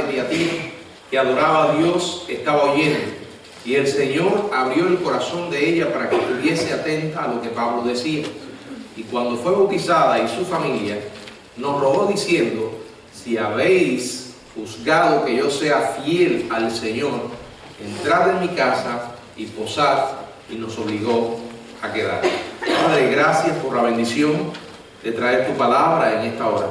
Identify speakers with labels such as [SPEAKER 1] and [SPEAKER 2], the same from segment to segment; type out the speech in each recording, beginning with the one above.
[SPEAKER 1] de Tiatira, que adoraba a Dios, estaba oyendo, y el Señor abrió el corazón de ella para que estuviese atenta a lo que Pablo decía. Y cuando fue bautizada y su familia, nos rogó diciendo: si habéis juzgado que yo sea fiel al Señor, entrad en mi casa y posad, y nos obligó a quedar. Padre, gracias por la bendición de traer tu palabra en esta hora.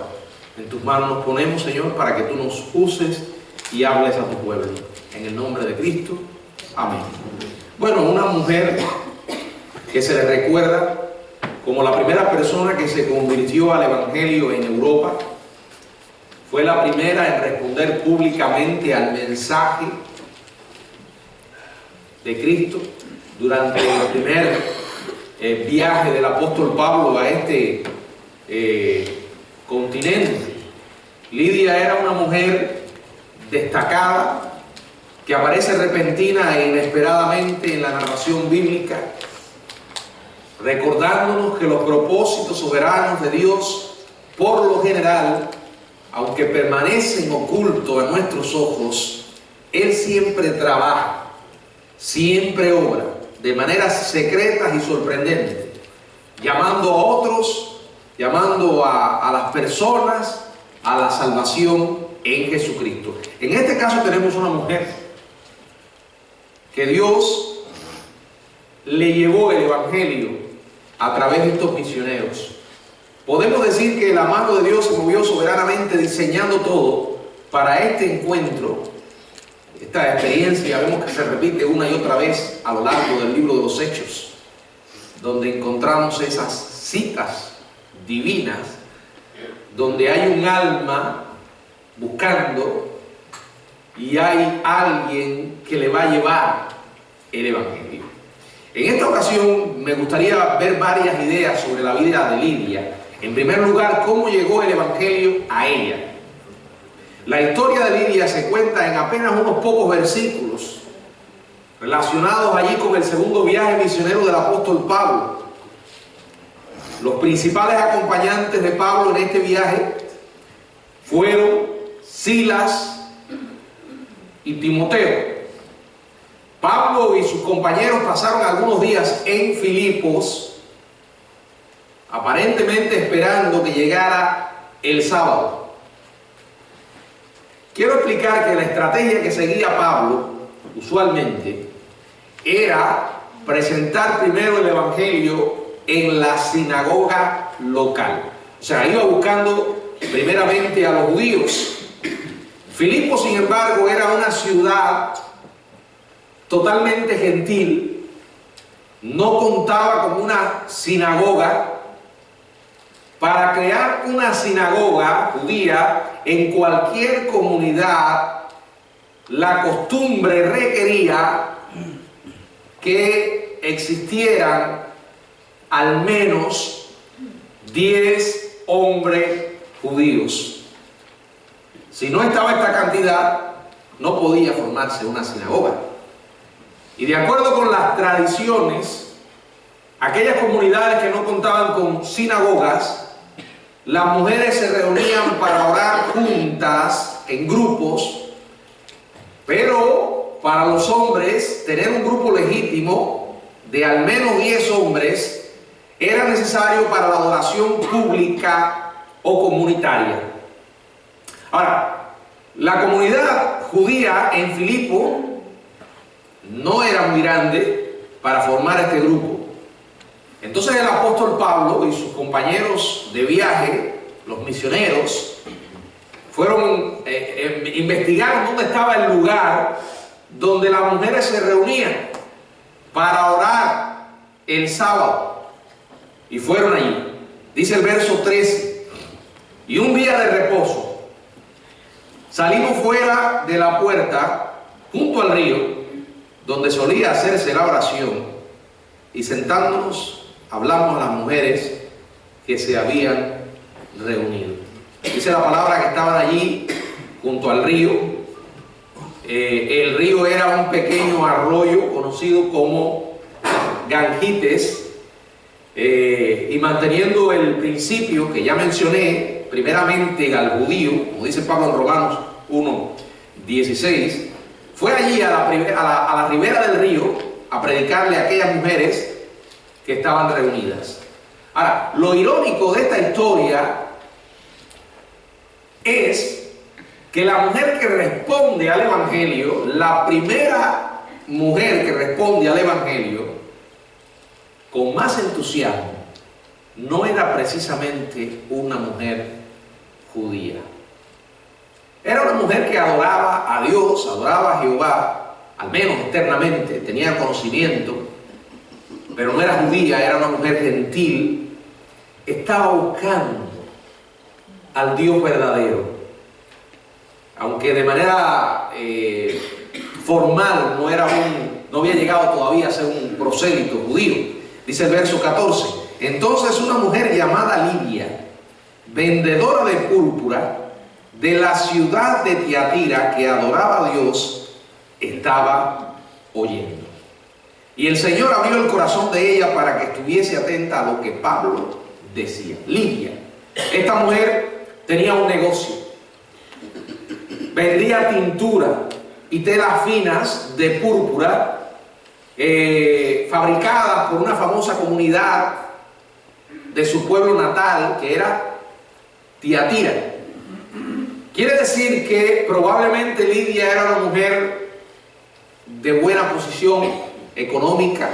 [SPEAKER 1] En tus manos nos ponemos, Señor, para que tú nos uses y hables a tu pueblo. En el nombre de Cristo, amén. Bueno, una mujer que se le recuerda como la primera persona que se convirtió al Evangelio en Europa, fue la primera en responder públicamente al mensaje de Cristo durante el primer viaje del apóstol Pablo a este continente. Lidia era una mujer destacada que aparece repentina e inesperadamente en la narración bíblica, recordándonos que los propósitos soberanos de Dios, por lo general, aunque permanecen ocultos a nuestros ojos, Él siempre trabaja, siempre obra, de maneras secretas y sorprendentes, llamando a otros, llamando a las personas a la salvación en Jesucristo. En este caso tenemos una mujer que Dios le llevó el Evangelio a través de estos misioneros. Podemos decir que la mano de Dios se movió soberanamente diseñando todo para este encuentro. Esta experiencia vemos que se repite una y otra vez a lo largo del libro de los Hechos, donde encontramos esas citas divinas, donde hay un alma buscando y hay alguien que le va a llevar el Evangelio. En esta ocasión me gustaría ver varias ideas sobre la vida de Lidia. En primer lugar, cómo llegó el Evangelio a ella. La historia de Lidia se cuenta en apenas unos pocos versículos relacionados allí con el segundo viaje misionero del apóstol Pablo. Los principales acompañantes de Pablo en este viaje fueron Silas y Timoteo. Pablo y sus compañeros pasaron algunos días en Filipos, aparentemente esperando que llegara el sábado. Quiero explicar que la estrategia que seguía Pablo usualmente era presentar primero el Evangelio en la sinagoga local. O sea, iba buscando primeramente a los judíos. Filipos, sin embargo, era una ciudad totalmente gentil, no contaba con una sinagoga. Para crear una sinagoga judía en cualquier comunidad, la costumbre requería que existieran al menos 10 hombres judíos. Si no estaba esta cantidad, no podía formarse una sinagoga. Y de acuerdo con las tradiciones, aquellas comunidades que no contaban con sinagogas, las mujeres se reunían para orar juntas en grupos, pero para los hombres tener un grupo legítimo de al menos 10 hombres era necesario para la adoración pública o comunitaria. Ahora, la comunidad judía en Filipo no era muy grande para formar este grupo. Entonces el apóstol Pablo y sus compañeros de viaje, los misioneros, fueron investigaron dónde estaba el lugar donde las mujeres se reunían para orar el sábado, y fueron allí. Dice el verso 13: y un día de reposo salimos fuera de la puerta junto al río donde solía hacerse la oración, y sentándonos hablamos a las mujeres que se habían reunido. Dice la palabra que estaban allí junto al río. El río era un pequeño arroyo conocido como Gangites, y manteniendo el principio que ya mencioné, primeramente al judío, como dice Pablo en Romanos 1, 16, fue allí a la ribera del río a predicarle a aquellas mujeres que estaban reunidas. Ahora, lo irónico de esta historia es que la mujer que responde al Evangelio, la primera mujer que responde al Evangelio con más entusiasmo, no era precisamente una mujer judía. Era una mujer que adoraba a Dios, adoraba a Jehová, al menos externamente, tenía conocimiento, pero no era judía, era una mujer gentil. Estaba buscando al Dios verdadero, aunque de manera formal no había llegado todavía a ser un prosélito judío. Dice el verso 14: entonces una mujer llamada Lidia, vendedora de púrpura de la ciudad de Tiatira, que adoraba a Dios, estaba oyendo. Y el Señor abrió el corazón de ella para que estuviese atenta a lo que Pablo decía. Lidia, esta mujer tenía un negocio, vendía tintura y telas finas de púrpura fabricadas por una famosa comunidad de su pueblo natal, que era Tiatira. Quiere decir que probablemente Lidia era una mujer de buena posición económica.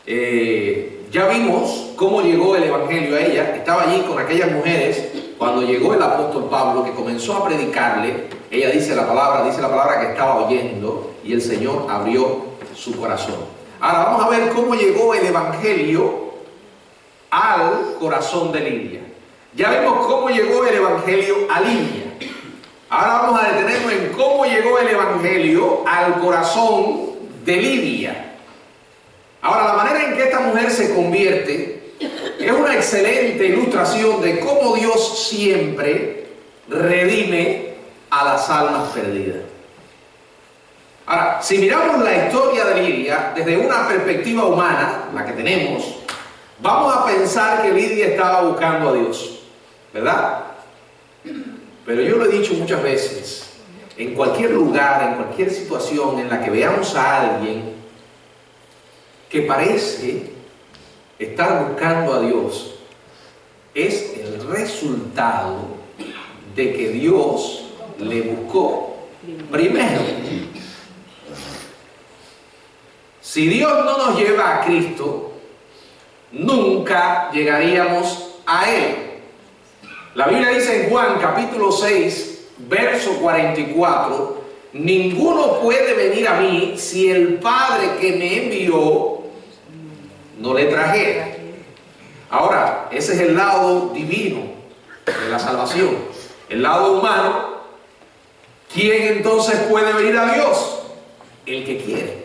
[SPEAKER 1] Ya vimos cómo llegó el Evangelio a ella. Estaba allí con aquellas mujeres cuando llegó el apóstol Pablo, que comenzó a predicarle. Ella dice la palabra que estaba oyendo, y el Señor abrió su corazón. Ahora vamos a ver cómo llegó el Evangelio al corazón de Lidia. Ya vimos cómo llegó el Evangelio a Lidia. Ahora vamos a detenernos en cómo llegó el Evangelio al corazón de Lidia. Ahora, la manera en que esta mujer se convierte es una excelente ilustración de cómo Dios siempre redime a las almas perdidas. Ahora, si miramos la historia de Lidia desde una perspectiva humana, la que tenemos, vamos a pensar que Lidia estaba buscando a Dios, ¿verdad? Pero yo lo he dicho muchas veces, en cualquier lugar, en cualquier situación en la que veamos a alguien que parece estar buscando a Dios, es el resultado de que Dios le buscó primero. Si Dios no nos lleva a Cristo, nunca llegaríamos a Él. La Biblia dice en Juan capítulo 6, verso 44, ninguno puede venir a mí si el Padre que me envió no le trajera. Ahora, ese es el lado divino de la salvación. El lado humano, ¿quién entonces puede venir a Dios? El que quiere.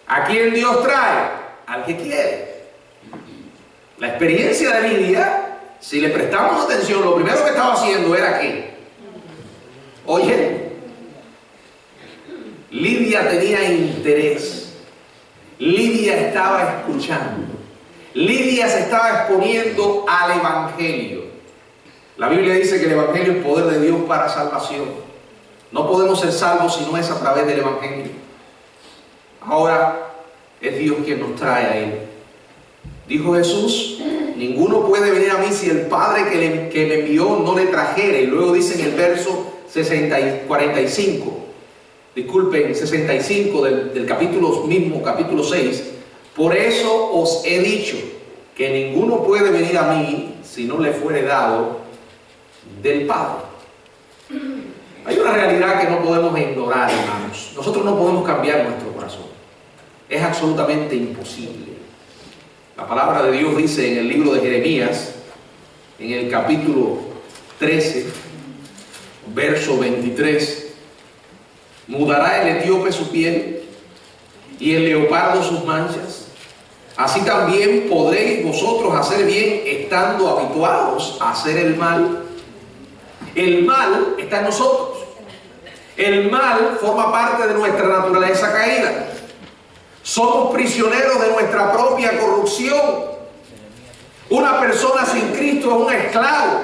[SPEAKER 1] ¿A quién Dios trae? Al que quiere. La experiencia de Lidia, si le prestamos atención, lo primero que estaba haciendo era que, oye, Lidia tenía interés, Lidia estaba escuchando, Lidia se estaba exponiendo al Evangelio. La Biblia dice que el Evangelio es poder de Dios para salvación. No podemos ser salvos si no es a través del Evangelio. Ahora es Dios quien nos trae a Él. Dijo Jesús, ninguno puede venir a mí si el Padre que me envió no le trajera. Y luego dice en el verso 65, disculpen, 65 del capítulo mismo, capítulo 6, por eso os he dicho que ninguno puede venir a mí si no le fuere dado del Padre. Hay una realidad que no podemos ignorar, hermanos. Nosotros no podemos cambiar nuestro corazón. Es absolutamente imposible. La palabra de Dios dice en el libro de Jeremías, en el capítulo 13, verso 23, mudará el etíope su piel y el leopardo sus manchas. Así también podréis vosotros hacer bien estando habituados a hacer el mal. El mal está en nosotros. El mal forma parte de nuestra naturaleza caída. Somos prisioneros de nuestra propia corrupción. Una persona sin Cristo es un esclavo.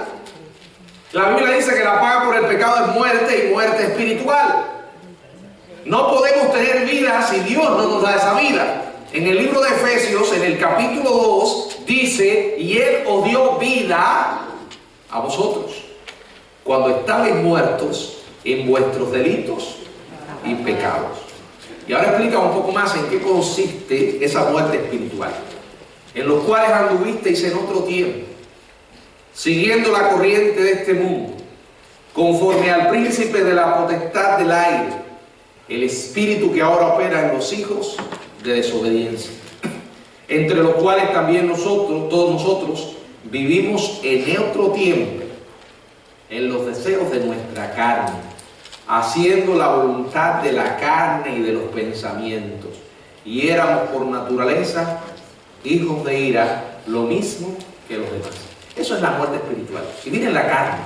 [SPEAKER 1] La Biblia dice que la paga por el pecado es muerte y muerte espiritual. No podemos tener vida si Dios no nos da esa vida. En el libro de Efesios, en el capítulo 2, dice: y Él os dio vida a vosotros cuando estabais muertos en vuestros delitos y pecados. Y ahora explica un poco más en qué consiste esa muerte espiritual, en los cuales anduvisteis en otro tiempo, siguiendo la corriente de este mundo, conforme al príncipe de la potestad del aire, el espíritu que ahora opera en los hijos de desobediencia, entre los cuales también nosotros, todos nosotros, vivimos en otro tiempo, en los deseos de nuestra carne, haciendo la voluntad de la carne y de los pensamientos, y éramos por naturaleza hijos de ira, lo mismo que los demás. Eso es la muerte espiritual. Vivir en la carne,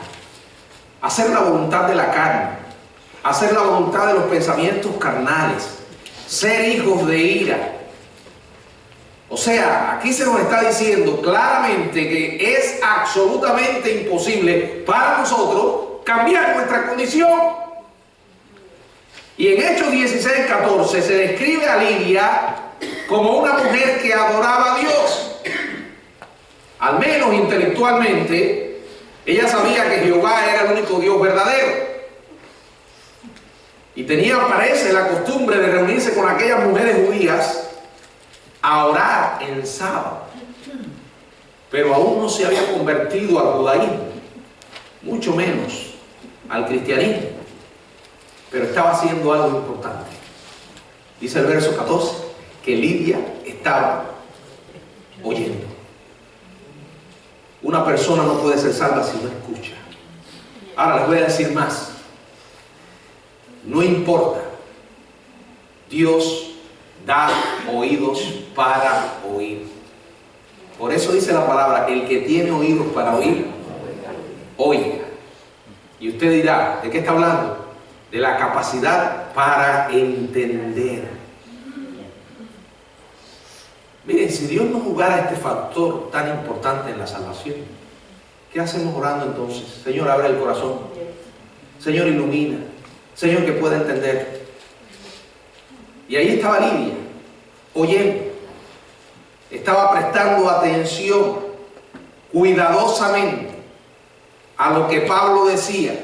[SPEAKER 1] hacer la voluntad de la carne, hacer la voluntad de los pensamientos carnales, ser hijos de ira. O sea, aquí se nos está diciendo claramente que es absolutamente imposible para nosotros cambiar nuestra condición. Y en Hechos 16:14 se describe a Lidia como una mujer que adoraba a Dios. Al menos intelectualmente, ella sabía que Jehová era el único Dios verdadero. Y tenía, parece, la costumbre de reunirse con aquellas mujeres judías a orar en sábado. Pero aún no se había convertido al judaísmo, mucho menos al cristianismo. Pero estaba haciendo algo importante. Dice el verso 14 que Lidia estaba oyendo. Una persona no puede ser salva si no escucha. Ahora les voy a decir más. No importa. Dios da oídos para oír. Por eso dice la palabra: el que tiene oídos para oír, oiga. Y usted dirá, ¿de qué está hablando? De la capacidad para entender. Miren, si Dios no jugara este factor tan importante en la salvación, ¿qué hacemos orando entonces? Señor, abre el corazón. Señor, ilumina. Señor, que pueda entender. Y ahí estaba Lidia, oyendo. Estaba prestando atención cuidadosamente a lo que Pablo decía.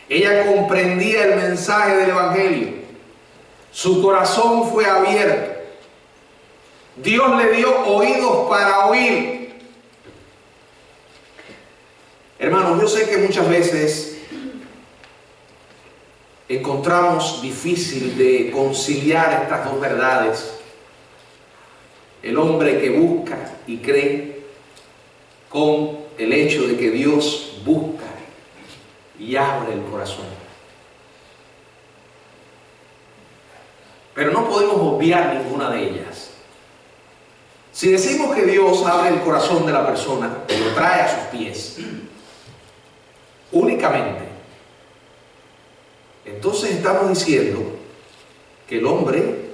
[SPEAKER 1] Ella comprendía el mensaje del Evangelio. Su corazón fue abierto. Dios le dio oídos para oír. Hermanos, yo sé que muchas veces encontramos difícil de conciliar estas dos verdades. El hombre que busca y cree, con el hecho de que Dios busca y abre el corazón. Pero no podemos obviar ninguna de ellas. Si decimos que Dios abre el corazón de la persona y lo trae a sus pies únicamente, entonces estamos diciendo que el hombre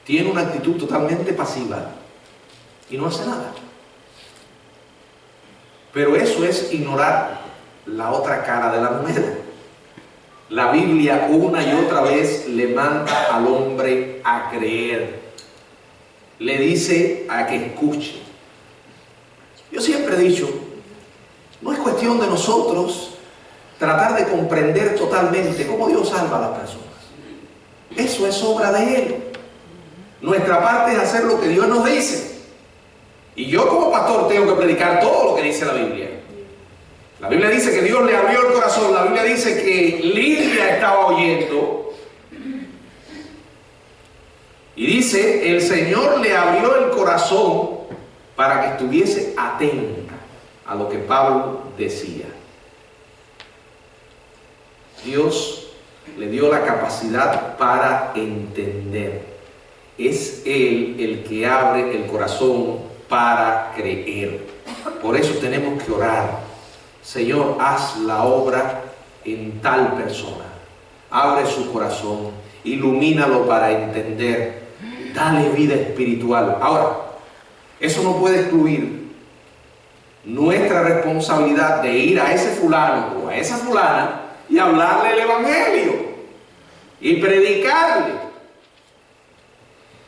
[SPEAKER 1] tiene una actitud totalmente pasiva y no hace nada. Pero eso es ignorar la otra cara de la moneda. La Biblia una y otra vez le manda al hombre a creer. Le dice a que escuche. Yo siempre he dicho, no es cuestión de nosotros tratar de comprender totalmente cómo Dios salva a las personas. Eso es obra de Él. Nuestra parte es hacer lo que Dios nos dice. Y yo como pastor tengo que predicar todo lo que dice la Biblia. La Biblia dice que Dios le abrió el corazón. La Biblia dice que Lidia estaba oyendo. Y dice, el Señor le abrió el corazón para que estuviese atenta a lo que Pablo decía. Dios le dio la capacidad para entender. Es Él el que abre el corazón para creer. Por eso tenemos que orar. Señor, haz la obra en tal persona. Abre su corazón, ilumínalo para entender. Dale vida espiritual. Ahora, eso no puede excluir nuestra responsabilidad de ir a ese fulano o a esa fulana y hablarle el evangelio y predicarle.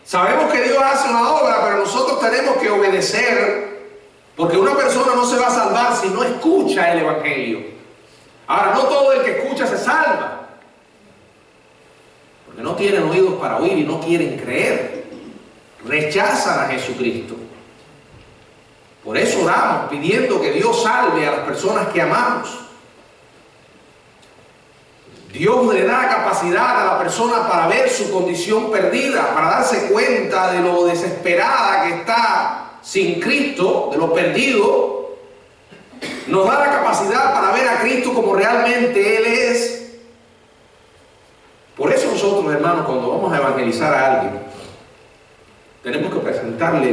[SPEAKER 1] Sabemos que Dios hace una obra, pero nosotros tenemos que obedecer, porque una persona no se va a salvar si no escucha el evangelio. Ahora, no todo el que escucha se salva, porque no tienen oídos para oír y no quieren creer. Rechazan a Jesucristo. Por eso oramos pidiendo que Dios salve a las personas que amamos. Dios le da capacidad a la persona para ver su condición perdida, para darse cuenta de lo desesperada que está sin Cristo, de lo perdido. Nos da la capacidad para ver a Cristo como realmente Él es. Por eso nosotros, hermanos, cuando vamos a evangelizar a alguien, tenemos que presentarle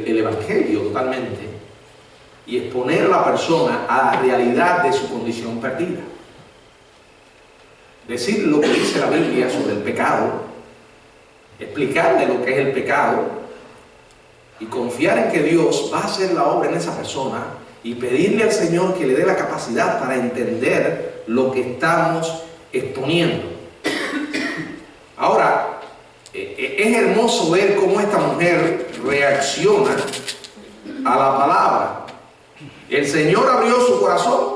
[SPEAKER 1] el evangelio totalmente y exponer a la persona a la realidad de su condición perdida. Decir lo que dice la Biblia sobre el pecado, explicarle lo que es el pecado y confiar en que Dios va a hacer la obra en esa persona y pedirle al Señor que le dé la capacidad para entender lo que estamos exponiendo. Ahora, es hermoso ver cómo esta mujer reacciona a la palabra. El Señor abrió su corazón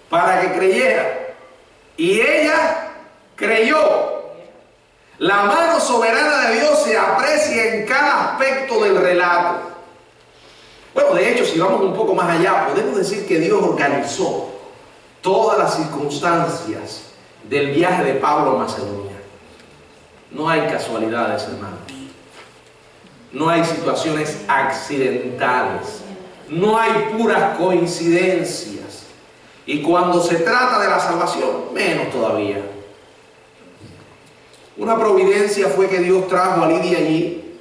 [SPEAKER 1] para que creyera. Y ella creyó. La mano soberana de Dios se aprecia en cada aspecto del relato. Bueno, de hecho, si vamos un poco más allá, podemos decir que Dios organizó todas las circunstancias del viaje de Pablo a Macedonia. No hay casualidades, hermanos. No hay situaciones accidentales. No hay puras coincidencias. Y cuando se trata de la salvación, menos todavía. Una providencia fue que Dios trajo a Lidia allí,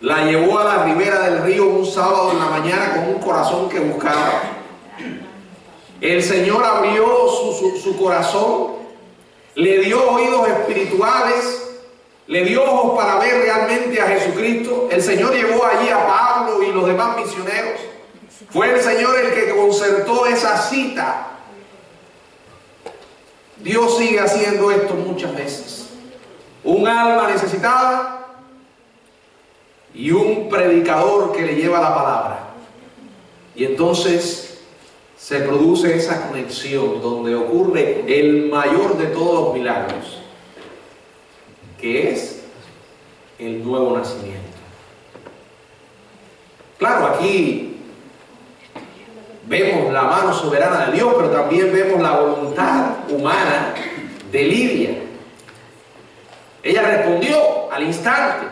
[SPEAKER 1] la llevó a la ribera del río un sábado en la mañana con un corazón que buscaba. El Señor abrió su corazón, le dio oídos espirituales, le dio ojos para ver realmente a Jesucristo. El Señor llevó allí a Pablo y los demás misioneros. Fue el Señor el que concertó esa cita. Dios sigue haciendo esto muchas veces. Un alma necesitada y un predicador que le lleva la palabra. Y entonces se produce esa conexión donde ocurre el mayor de todos los milagros, que es el nuevo nacimiento. Claro, aquí vemos la mano soberana de Dios, pero también vemos la voluntad humana de Lidia. Ella respondió al instante,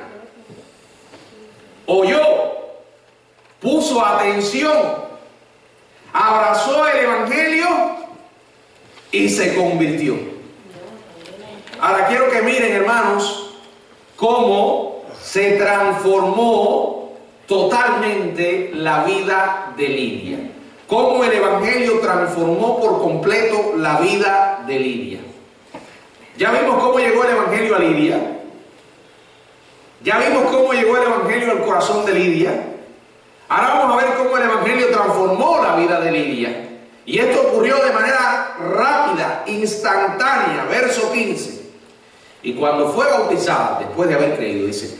[SPEAKER 1] oyó, puso atención, abrazó el evangelio y se convirtió. Ahora quiero que miren, hermanos, cómo se transformó totalmente la vida de Lidia. Cómo el evangelio transformó por completo la vida de Lidia. Ya vimos cómo llegó el evangelio a Lidia. Ya vimos cómo llegó el evangelio al corazón de Lidia. Ahora vamos a ver cómo el evangelio transformó la vida de Lidia. Y esto ocurrió de manera rápida, instantánea. Verso 15. Y cuando fue bautizada, después de haber creído, dice,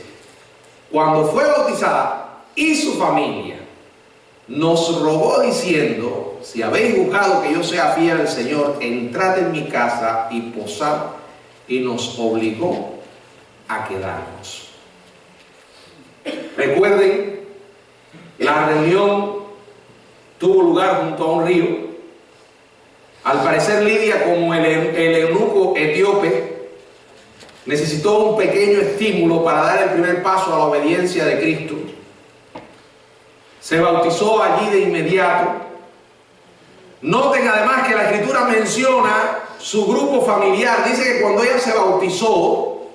[SPEAKER 1] cuando fue bautizada y su familia nos rogó diciendo, si habéis juzgado que yo sea fiel al Señor, entrad en mi casa y posad, y nos obligó a quedarnos. Recuerden, la reunión tuvo lugar junto a un río. Al parecer Lidia, como el eunuco etíope, necesitó un pequeño estímulo para dar el primer paso a la obediencia de Cristo. Se bautizó allí de inmediato. Noten además que la Escritura menciona su grupo familiar. Dice que cuando ella se bautizó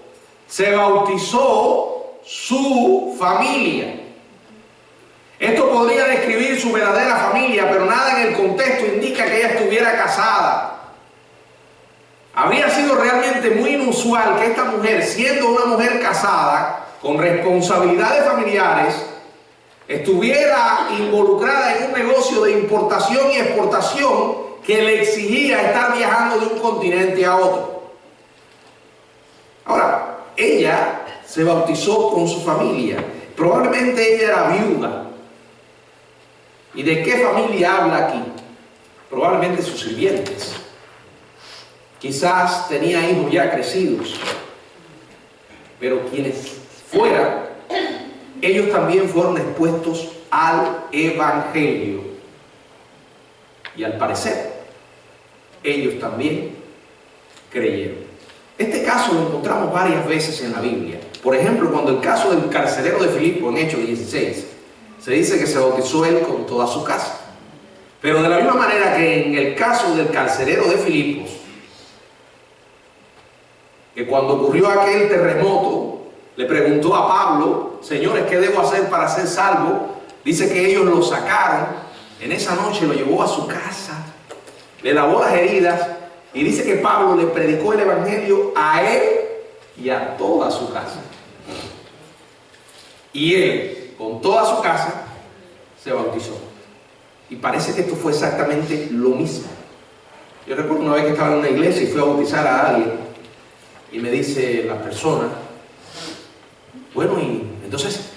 [SPEAKER 1] su familia. Esto podría describir su verdadera familia, pero nada en el contexto indica que ella estuviera casada. Habría sido realmente muy inusual que esta mujer, siendo una mujer casada, con responsabilidades familiares, estuviera involucrada en un negocio de importación y exportación que le exigía estar viajando de un continente a otro. Ahora, ella se bautizó con su familia. Probablemente ella era viuda. ¿Y de qué familia habla aquí? Probablemente sus sirvientes. Quizás tenía hijos ya crecidos. Pero quienes fueran, ellos también fueron expuestos al Evangelio. Y al parecer, ellos también creyeron. Este caso lo encontramos varias veces en la Biblia. Por ejemplo, cuando el caso del carcelero de Filipo en Hechos 16, se dice que se bautizó él con toda su casa. Pero de la misma manera que en el caso del carcelero de Filipos, que cuando ocurrió aquel terremoto, le preguntó a Pablo: señores, ¿qué debo hacer para ser salvo? Dice que ellos lo sacaron, en esa noche lo llevó a su casa, le lavó las heridas, y dice que Pablo le predicó el Evangelio a él y a toda su casa. Y él, con toda su casa, se bautizó. Y parece que esto fue exactamente lo mismo. Yo recuerdo una vez que estaba en una iglesia y fui a bautizar a alguien, y me dice la persona: bueno, y entonces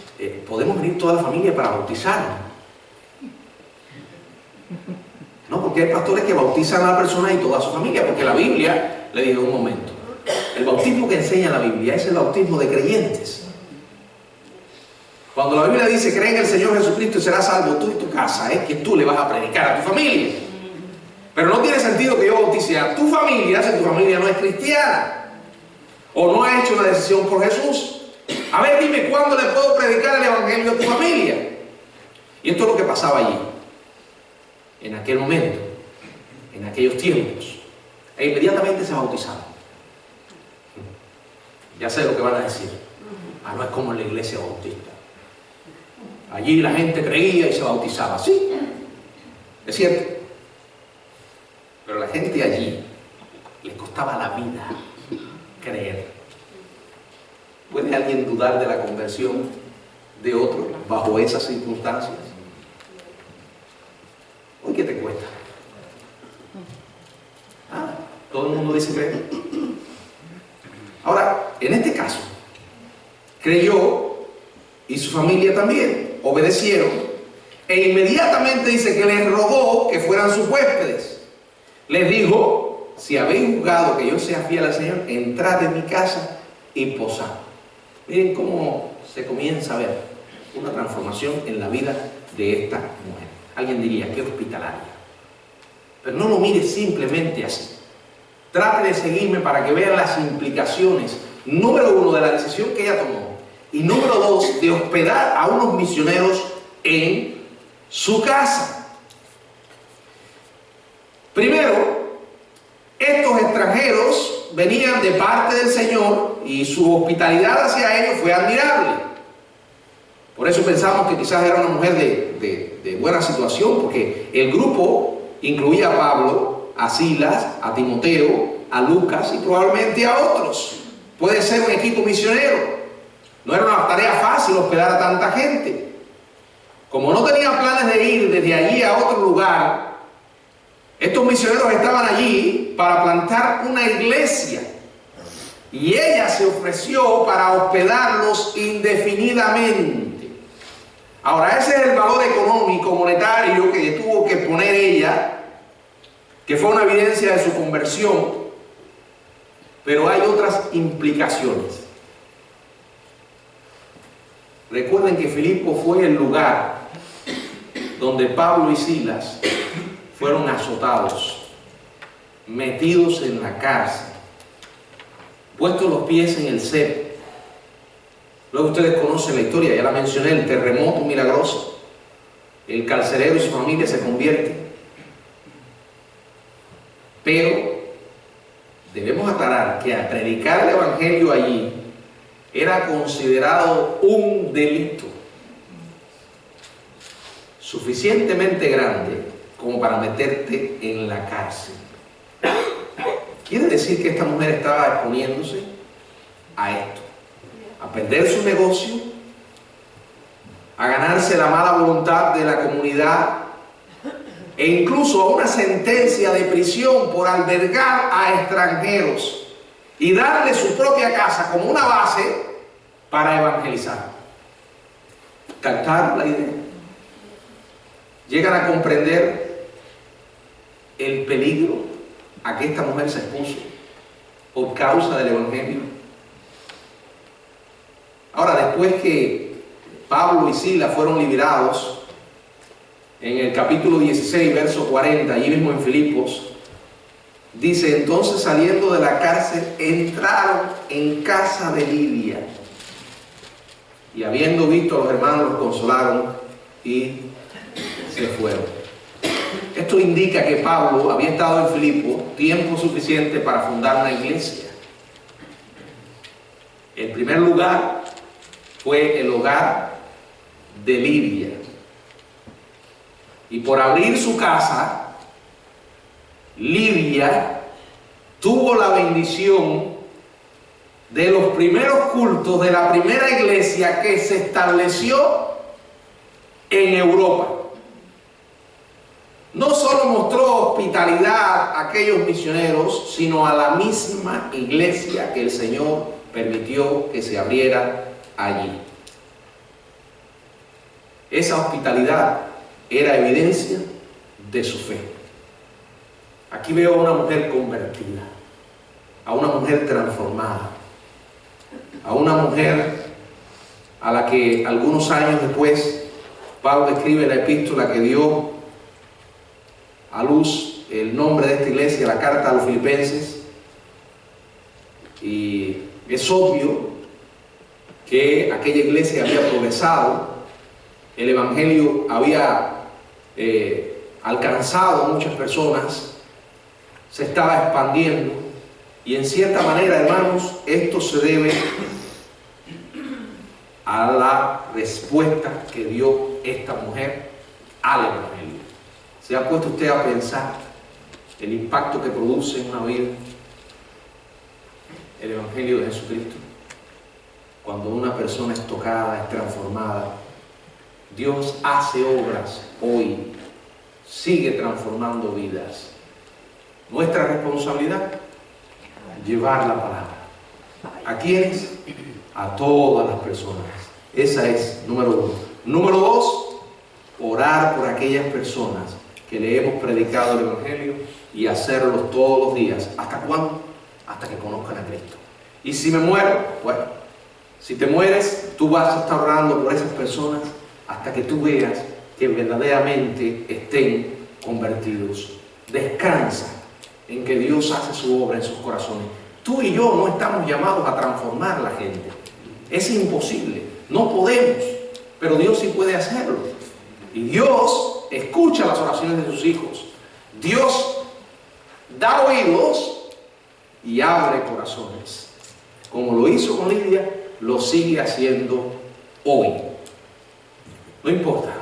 [SPEAKER 1] podemos venir toda la familia para bautizarnos. No, porque hay pastores que bautizan a la persona y toda su familia, porque la Biblia, le digo un momento, el bautismo que enseña la Biblia es el bautismo de creyentes. Cuando la Biblia dice: cree en el Señor Jesucristo y serás salvo tú y tu casa, es que tú le vas a predicar a tu familia. Pero no tiene sentido que yo bautice a tu familia si tu familia no es cristiana o no ha hecho una decisión por Jesús. A ver, dime, ¿cuándo le puedo predicar el Evangelio a tu familia? Y esto es lo que pasaba allí, en aquel momento, en aquellos tiempos. E inmediatamente se bautizaron. Ya sé lo que van a decir: ah, no es como en la iglesia bautista. Allí la gente creía y se bautizaba. Sí, es cierto. Pero a la gente allí les costaba la vida creer. ¿Puede alguien dudar de la conversión de otro bajo esas circunstancias? ¿Hoy qué te cuesta? Ah, todo el mundo dice creer. Ahora, en este caso, creyó y su familia también obedecieron, e inmediatamente dice que les rogó que fueran sus huéspedes. Les dijo: si habéis juzgado que yo sea fiel al Señor, entrad en mi casa y posad. Miren cómo se comienza a ver una transformación en la vida de esta mujer. Alguien diría: qué hospitalaria. Pero no lo mire simplemente así. Trate de seguirme para que vean las implicaciones, número uno, de la decisión que ella tomó, y número dos, de hospedar a unos misioneros en su casa. Primero, estos extranjeros venían de parte del Señor y su hospitalidad hacia ellos fue admirable. Por eso pensamos que quizás era una mujer de buena situación, porque el grupo incluía a Pablo, a Silas, a Timoteo, a Lucas y probablemente a otros. Puede ser un equipo misionero. No era una tarea fácil hospedar a tanta gente. Como no tenía planes de ir desde allí a otro lugar, estos misioneros estaban allí para plantar una iglesia. Y ella se ofreció para hospedarlos indefinidamente. Ahora, ese es el valor económico, monetario que tuvo que poner ella, que fue una evidencia de su conversión. Pero hay otras implicaciones. Recuerden que Filipo fue el lugar donde Pablo y Silas fueron azotados, metidos en la cárcel, puestos los pies en el cepo. Luego ustedes conocen la historia, ya la mencioné, el terremoto milagroso. El carcelero y su familia se convierten. Pero debemos aclarar que al predicar el Evangelio allí era considerado un delito suficientemente grande como para meterte en la cárcel. Quiere decir que esta mujer estaba exponiéndose a esto, a perder su negocio, a ganarse la mala voluntad de la comunidad e incluso a una sentencia de prisión por albergar a extranjeros y darle su propia casa como una base para evangelizar. Captar la idea. Llegan a comprender el peligro a que esta mujer se expuso por causa del evangelio. Ahora, después que Pablo y Silas fueron liberados, en el capítulo 16, verso 40, allí mismo en Filipos, dice: entonces saliendo de la cárcel entraron en casa de Lidia, y habiendo visto a los hermanos los consolaron y se fueron. Esto indica que Pablo había estado en Filipos tiempo suficiente para fundar una iglesia. El primer lugar fue el hogar de Lidia, y por abrir su casa, Lidia tuvo la bendición de los primeros cultos de la primera iglesia que se estableció en Europa. No solo mostró hospitalidad a aquellos misioneros, sino a la misma iglesia que el Señor permitió que se abriera allí. Esa hospitalidad era evidencia de su fe. Aquí veo a una mujer convertida, a una mujer transformada, a una mujer a la que algunos años después Pablo escribe la epístola que dio a luz el nombre de esta iglesia, la carta a los Filipenses. Y es obvio que aquella iglesia había progresado, el evangelio había alcanzado a muchas personas, se estaba expandiendo, y en cierta manera, hermanos, esto se debe a la respuesta que dio esta mujer al evangelio. ¿Se ha puesto usted a pensar el impacto que produce en una vida el evangelio de Jesucristo? Cuando una persona es tocada, es transformada, Dios hace obras hoy, sigue transformando vidas. Nuestra responsabilidad, llevar la palabra. ¿A quiénes? A todas las personas. Esa es número uno. Número dos, orar por aquellas personas que le hemos predicado el evangelio, y hacerlo todos los días. ¿Hasta cuándo? Hasta que conozcan a Cristo. Y si me muero, bueno, si te mueres, tú vas a estar orando por esas personas hasta que tú veas que verdaderamente estén convertidos. Descansa en que Dios hace su obra en sus corazones. Tú y yo no estamos llamados a transformar a la gente. Es imposible, no podemos, pero Dios sí puede hacerlo. Y Dios escucha las oraciones de sus hijos. Dios da oídos y abre corazones. Como lo hizo con Lidia, lo sigue haciendo hoy. No importa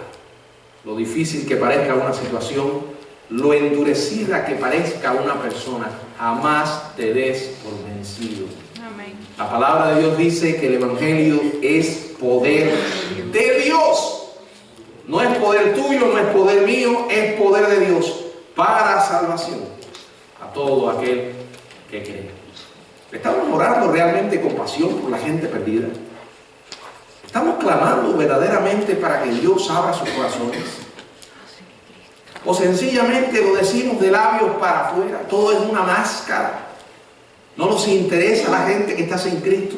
[SPEAKER 1] lo difícil que parezca una situación, lo endurecida que parezca una persona, jamás te des por vencido. Amén. La palabra de Dios dice que el evangelio es poder de Dios. No es poder tuyo, no es poder mío, es poder de Dios para salvación a todo aquel que cree. ¿Estamos orando realmente con pasión por la gente perdida? ¿Estamos clamando verdaderamente para que Dios abra sus corazones? ¿O sencillamente lo decimos de labios para afuera? Todo es una máscara. No nos interesa la gente que está sin Cristo.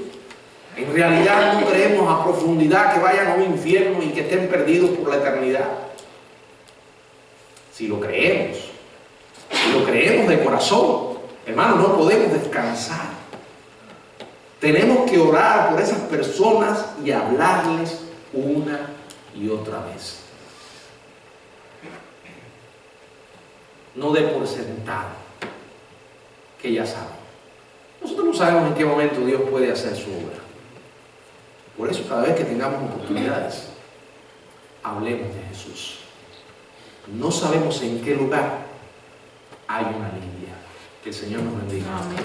[SPEAKER 1] En realidad no creemos a profundidad que vayan a un infierno y que estén perdidos por la eternidad. Si lo creemos de corazón, hermanos, no podemos descansar. Tenemos que orar por esas personas y hablarles una y otra vez. No dé por sentado que ya saben. Nosotros no sabemos en qué momento Dios puede hacer su obra. Por eso cada vez que tengamos oportunidades, hablemos de Jesús. No sabemos en qué lugar hay una Lidia. Que el Señor nos bendiga. Amén.